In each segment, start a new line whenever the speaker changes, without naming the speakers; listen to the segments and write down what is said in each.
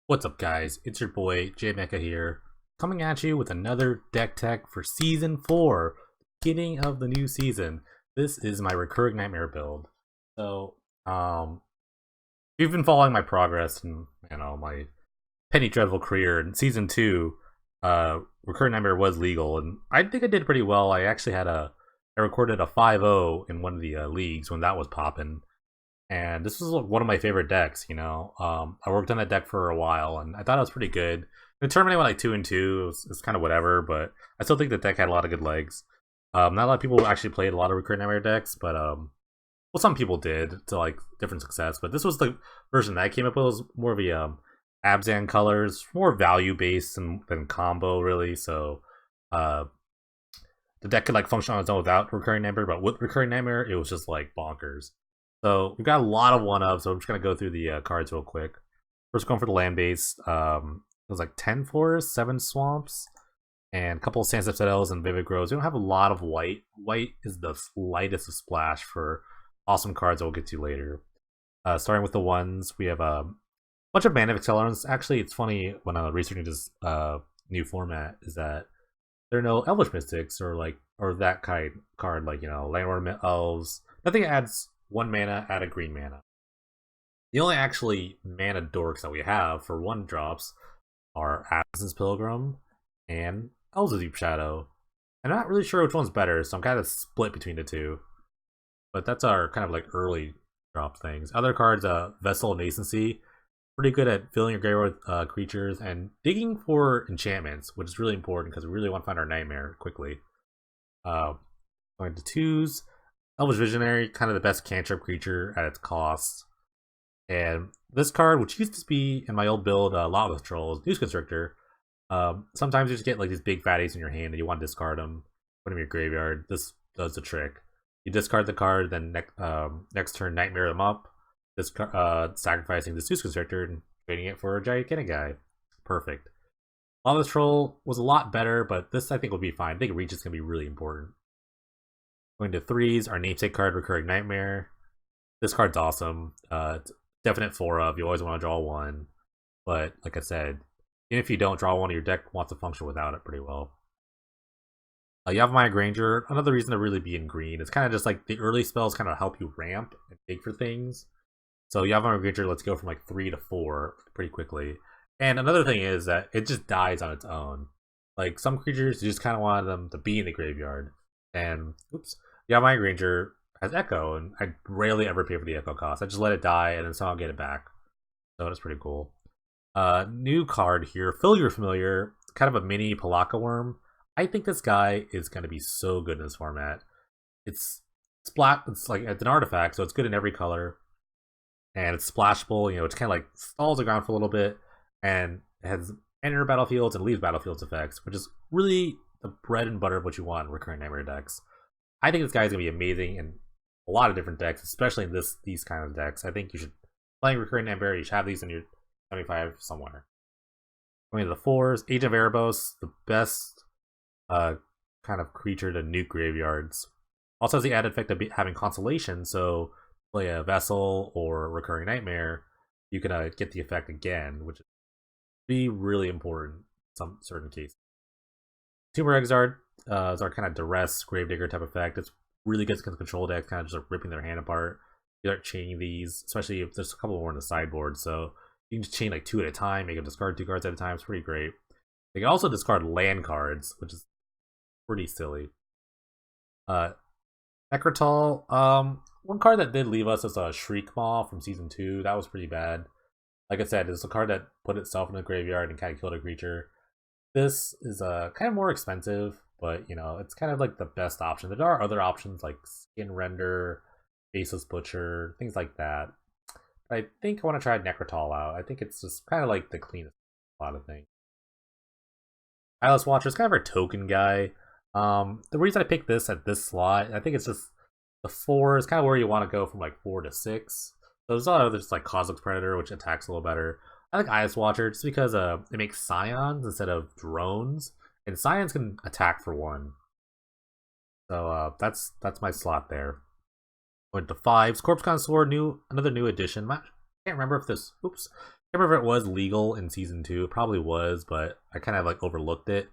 What's up, guys? It's your boy J Mecha here, coming at you with another deck tech for season 4, beginning of the new season. This is my recurring nightmare build. So, if you've been following my progress and my Penny Dreadful career in season 2, recurring nightmare was legal, and I think I did pretty well. I recorded a 5-0 in one of the leagues when that was popping, and this was one of my favorite decks. I worked on that deck for a while, and I thought it was pretty good. The tournament went like 2-2. It was kind of whatever, but I still think the deck had a lot of good legs. Not a lot of people actually played a lot of recurring nightmare decks, but well, some people did to like different success. But this was the version that I came up with. It was more of a Abzan colors, more value based than combo really. So uh, the deck could like function on its own without recurring nightmare, but with recurring nightmare, it was just like bonkers. So we've got a lot of one of, so I'm just gonna go through the cards real quick. First, going for the land base. It was like 10 forests, 7 swamps, and a couple of Sandstep Citadels and Vivid Groves. We don't have a lot of white. White is the lightest of splash for awesome cards that we'll get to later. Starting with the ones, we have a bunch of mana accelerants. Actually, it's funny when researching this new format is that there are no Elvish Mystics or that kind card like Landlord Elves. Nothing adds 1 mana, add a green mana. The only actually mana dorks that we have for 1 drops are Absence Pilgrim and Elves of Deep Shadow. I'm not really sure which one's better, so I'm kind of split between the two. But that's our kind of like early drop things. Other cards, Vessel of Nascency, pretty good at filling your graveyard with creatures and digging for enchantments, which is really important because we really want to find our nightmare quickly. Going to twos, Elvish Visionary, kind of the best cantrip creature at its cost. And this card, which used to be in my old build, Lava Trolls, News Constrictor, sometimes you just get like these big fatties in your hand and you want to discard them, put them in your graveyard. This does the trick. You discard the card, then next turn Nightmare them up, sacrificing the News Constrictor and trading it for a Gigantic guy. Perfect. Lava Troll was a lot better, but this I think will be fine. I think Reach is going to be really important. Going to threes, our namesake card, Recurring Nightmare. This card's awesome. It's definite 4 of. You always want to draw 1. But like I said, even if you don't draw 1, your deck wants to function without it pretty well. Yavimaya Granger, another reason to really be in green. It's kind of just like the early spells kind of help you ramp and dig for things. So Yavimaya Granger lets go from like 3 to 4 pretty quickly. And another thing is that it just dies on its own. Like some creatures, you just kind of want them to be in the graveyard. And oops, Yavimaya Granger has Echo, and I rarely ever pay for the Echo cost. I just let it die and then somehow get it back. So that's pretty cool. New card here, Familiar Familiar, kind of a mini Palaka Worm. I think this guy is going to be so good in this format. It's splat. It's like it's an artifact, so it's good in every color, and it's splashable. It's kind of like stalls the ground for a little bit, and it has enter battlefields and leaves battlefields effects, which is really the bread and butter of what you want in recurring nightmare decks. I think this guy's gonna be amazing in a lot of different decks, especially in these kind of decks. I think you should playing recurring nightmare. You should have these in your 75 somewhere. Going to the fours, Agent of Erebos, the best kind of creature to nuke graveyards. Also has the added effect of having consolation, so play a Vessel or Recurring Nightmare, you can get the effect again, which be really important in some certain cases. Tumor Exard is our kind of duress Gravedigger type effect. It's really good against control decks, kind of just like ripping their hand apart. You start chaining these, especially if there's a couple more in the sideboard, so you can just chain like 2 at a time, make them discard 2 cards at a time. It's pretty great. They can also discard land cards, which is pretty silly. Necrotal, one card that did leave us is a Shriek Maw from season 2. That was pretty bad. Like I said, it's a card that put itself in the graveyard and kind of killed a creature. This is kind of more expensive, but it's kind of like the best option. There are other options like Skin Render, Faceless Butcher, things like that. But I think I want to try Necrotal out. I think it's just kind of like the cleanest a lot of things. Eyeless Watcher is kind of our token guy. The reason I picked this at this slot, I think it's just the 4 is kind of where you want to go from like 4 to 6. So there's a lot of others like Cosmic Predator, which attacks a little better. I like Eyeless Watcher just because it makes Scions instead of drones, and Scions can attack for 1. So that's my slot there. Went to 5s. Corpse Connoisseur, another new addition. I can't remember if this can't remember if it was legal in season 2. It probably was, but I kind of like overlooked it.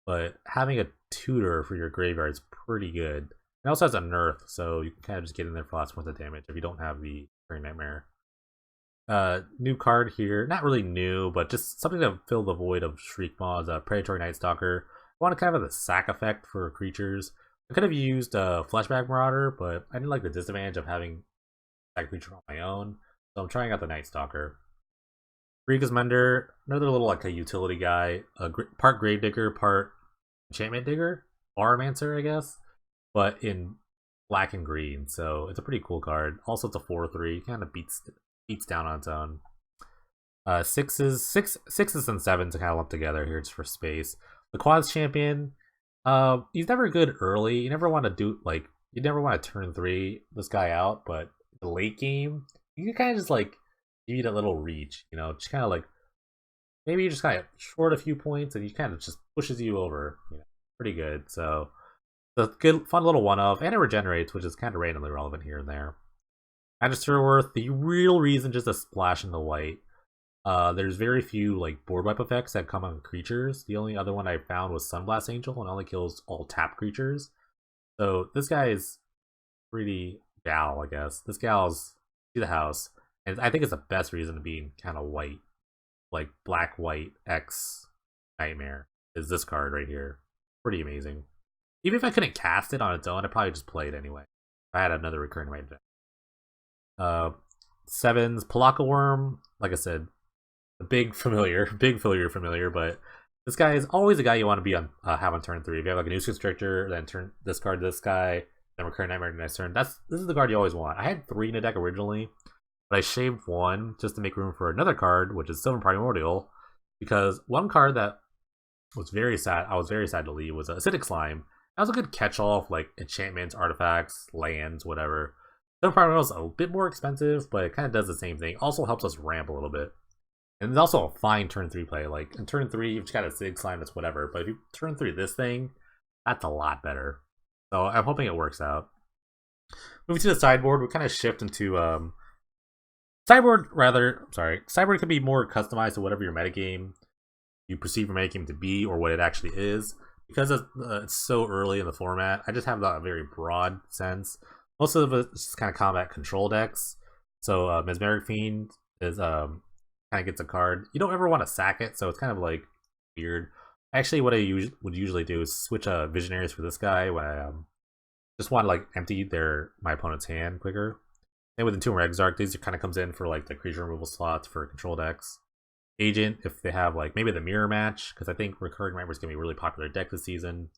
But having a tutor for your graveyard is pretty good. It also has a nerf, so you can kind of just get in there for lots points of damage if you don't have the Recurring Nightmare. New card here, not really new, but just something to fill the void of Shriekmaw is a Predatory Night Stalker. I wanted kind of the sack effect for creatures. I could have used a Fleshback Marauder, but I didn't like the disadvantage of having that creature on my own, so I'm trying out the Night Stalker. Rika's Mender, another little like a utility guy, part Gravedigger, part Enchantment Digger, Auramancer, I guess, but in black and green, so it's a pretty cool card. Also, it's a 4/3, kind of beats down on its own. Sixes and sevens kind of lumped together here just for space. The Quads Champion, he's never good early. You never want to do like you never want to turn 3 this guy out, but the late game, you can kind of just like need a little reach, you know, just kind of like maybe you just kind of short a few points and he kind of just pushes you over, you know, pretty good. So the good fun little one-off, and it regenerates, which is kind of randomly relevant here and there. Magister Worth, the real reason just to splash in the white. There's very few like board wipe effects that come on creatures. The only other one I found was Sunblast Angel, and only kills all tap creatures. So this guy is pretty gal, I guess. This gal's to the house. And I think it's the best reason to be kind of white. Like black, white, X Nightmare is this card right here. Pretty amazing. Even if I couldn't cast it on its own, I'd probably just play it anyway. If I had another recurring right deck. Sevens, Pelakka Worm, like I said, a big familiar, but this guy is always a guy you want to be on have on turn 3. If you have like a Noose Constrictor, then turn this card to this guy, then Recurring Nightmare next turn. This is the card you always want. I had 3 in a deck originally, but I shaved 1 just to make room for another card, which is Sylvan Primordial, because one card that was very sad, I was very sad to leave, was Acidic Slime. That was a good catch-all of like enchantments, artifacts, lands, whatever. Sylvan Primordial is a bit more expensive, but it kind of does the same thing. Also helps us ramp a little bit. And it's also a fine turn 3 play. Like in turn 3, you've just got a Acidic Slime, that's whatever. But if you turn 3 this thing, that's a lot better. So I'm hoping it works out. Moving to the sideboard, we kind of shift into sideboard could be more customized to whatever your metagame you perceive your metagame to be or what it actually is. Because it's so early in the format, I just have a very broad sense. Most of it's just kind of combat control decks. So Mesmeric Fiend is kind of gets a card. You don't ever want to sack it, so it's kind of like weird. Actually, what I would usually do is switch Visionaries for this guy when I just want to like empty my opponent's hand quicker. And with Entomb Exarch, these kind of comes in for like the creature removal slots for control decks. Agent, if they have like maybe the mirror match, because I think Recurring Nightmare is going to be a really popular deck this season.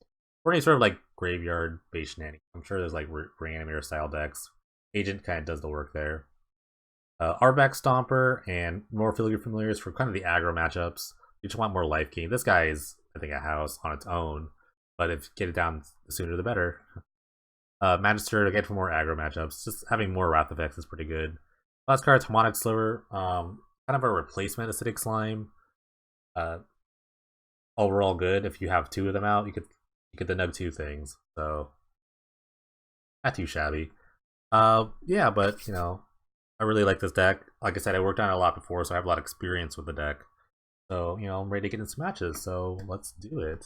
Or any sort of like graveyard based shenanigans. I'm sure there's like Reanimator style decks. Agent kind of does the work there. Artifact Stomper and more Filigree Familiars for kind of the aggro matchups. You just want more life gain. This guy is, I think, a house on its own, but if you get it down, the sooner the better. Magister, again, for more aggro matchups. Just having more Wrath effects is pretty good. Last card, Harmonic Sliver. Kind of a replacement Acidic Slime. Overall good. If you have 2 of them out, you could denug 2 things. So not too shabby. Yeah, but you know, I really like this deck. Like I said, I worked on it a lot before, so I have a lot of experience with the deck. So, you know, I'm ready to get in some matches, so let's do it.